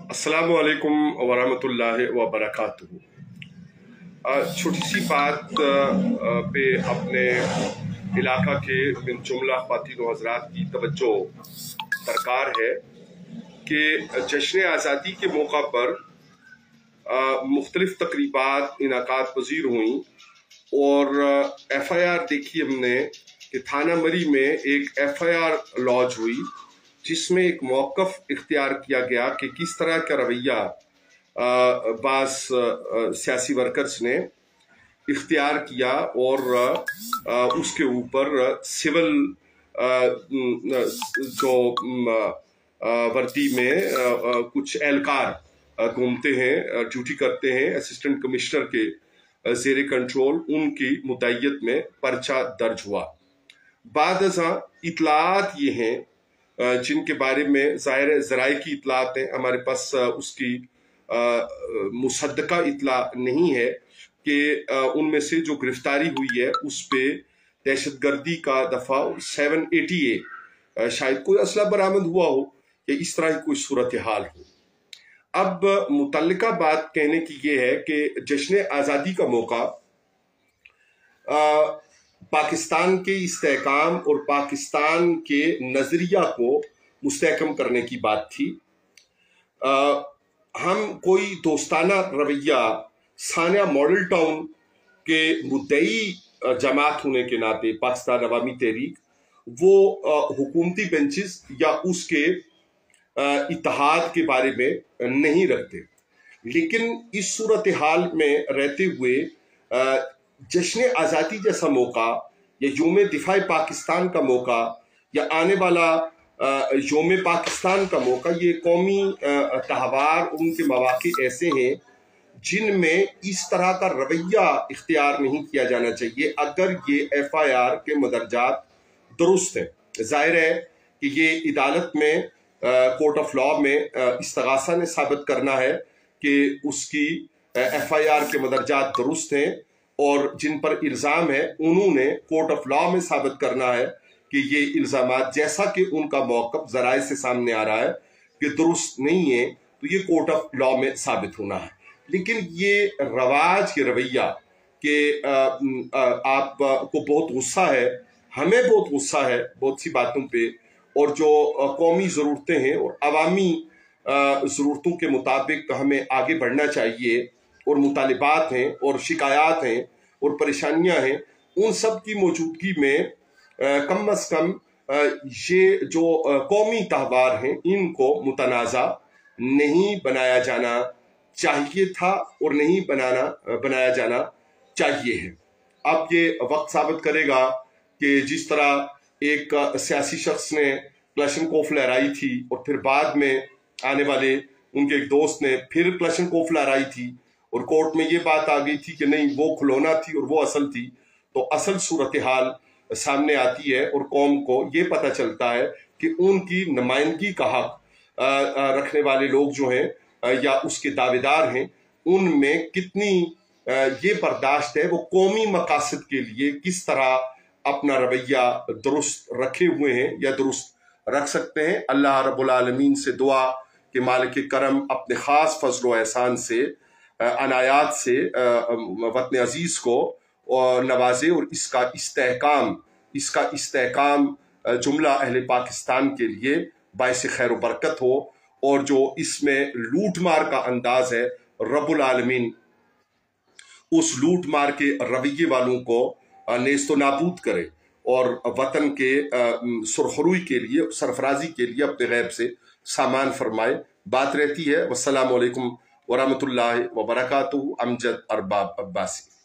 अस्सलामु अलैकुम वरहमतुल्लाहि वबरकातुहू। छोटी सी बात पे अपने इलाका के बिन जुमला ख़वातीन व हज़रात की तवज्जो दरकार है कि जश्न आज़ादी के मौका पर मुख्तलिफ तकरीबात इनाकात पज़ीर हुई और FIR देखी हमने कि थाना मरी में एक FIR लॉन्च हुई जिसमें एक मौक़िफ़ इख्तियार किया गया कि किस तरह का रवैया बाज़ सियासी वर्कर्स ने इख्तियार किया और उसके ऊपर सिविल जो वर्दी में कुछ एहलकार घूमते हैं, ड्यूटी करते हैं, असिस्टेंट कमिश्नर के ज़ेरे कंट्रोल उनकी मुद्दइयत में पर्चा दर्ज हुआ। बाद अज़ां इतलात ये हैं जिनके बारे में ज़ाहिर ज़राए की इतलात हैं, हमारे पास उसकी मुसद्दका इतला नहीं है कि उनमें से जो गिरफ्तारी हुई है उस पे दहशतगर्दी का दफ़ा 780A शायद कोई असला बरामद हुआ हो या इस तरह की कोई सूरत हाल हो। अब मुतल्लिका बात कहने की ये है कि जश्न आज़ादी का मौका पाकिस्तान के इस्तेहकाम और पाकिस्तान के नज़रिया को मुस्तहकम करने की बात थी। हम कोई दोस्ताना रवैया सानिया मॉडल टाउन के मुद्दई जमात होने के नाते पाकिस्तान अवामी तहरीक वो हुकूमती बेंचेस या उसके इत्तेहाद के बारे में नहीं रखते, लेकिन इस सूरत हाल में रहते हुए जश्न आज़ादी जैसा मौका या योम दिफाए पाकिस्तान का मौका या आने वाला योम पाकिस्तान का मौका, ये कौमी तहवार उनके मौक़े ऐसे हैं जिनमें इस तरह का रवैया इख्तियार नहीं किया जाना चाहिए अगर ये FIR के मदरजात दुरुस्त हैं। ज़ाहिर है कि ये अदालत में कोर्ट ऑफ लॉ में इस्तगासा ने साबित करना है कि उसकी FIR के मदरजात दुरुस्त हैं और जिन पर इल्ज़ाम है उन्होंने कोर्ट ऑफ लॉ में साबित करना है कि ये इल्ज़ामात जैसा कि उनका मौक़िफ़ ज़राए से सामने आ रहा है कि दुरुस्त नहीं है, तो ये कोर्ट ऑफ लॉ में साबित होना है। लेकिन ये रवाज, ये रवैया कि आपको बहुत गुस्सा है, हमें बहुत गुस्सा है बहुत सी बातों पे, और जो कौमी ज़रूरतें हैं और अवामी ज़रूरतों के मुताबिक हमें आगे बढ़ना चाहिए और मुतालिबात हैं और शिकायत हैं और परेशानियां हैं, उन सब की मौजूदगी में कम अज़ कम ये जो कौमी तहवार हैं इनको मुतनाज़ा नहीं बनाया जाना चाहिए था और नहीं बनाया जाना चाहिए है। अब ये वक्त साबित करेगा कि जिस तरह एक सियासी शख्स ने क्लशनकोफ लहराई थी और फिर बाद में आने वाले उनके एक दोस्त ने फिर क्लशनकोफ लहराई थी और कोर्ट में ये बात आ गई थी कि नहीं वो खिलौना थी और वो असल थी, तो असल सूरत हाल सामने आती है और कौम को ये पता चलता है कि उनकी नुमाइंदगी का हक रखने वाले लोग जो हैं या उसके दावेदार हैं उनमें कितनी ये बर्दाश्त है, वो कौमी मकासद के लिए किस तरह अपना रवैया दुरुस्त रखे हुए हैं या दुरुस्त रख सकते हैं। अल्लाह रब्बुल आलमीन से दुआ कि मालिक करम अपने ख़ास फजल व एहसान से अनायात से वतन अजीज़ को नवाजे और इसका इस्तेहकाम जुमला अहले पाकिस्तान के लिए बाइस खैर व बरकत हो, और जो इसमें लूट मार का अंदाज है रब्बुल आलमीन उस लूट मार के रवैये वालों को नेस्तो नाबूद करे और वतन के सुरखरुई के लिए, सरफराजी के लिए अपने गैब से सामान फरमाए। बात रहती है। वस्सलामु अलैकुम वरहमतुल्लाहि वबरकातुहू। अमजद अरबाब अब्बासी।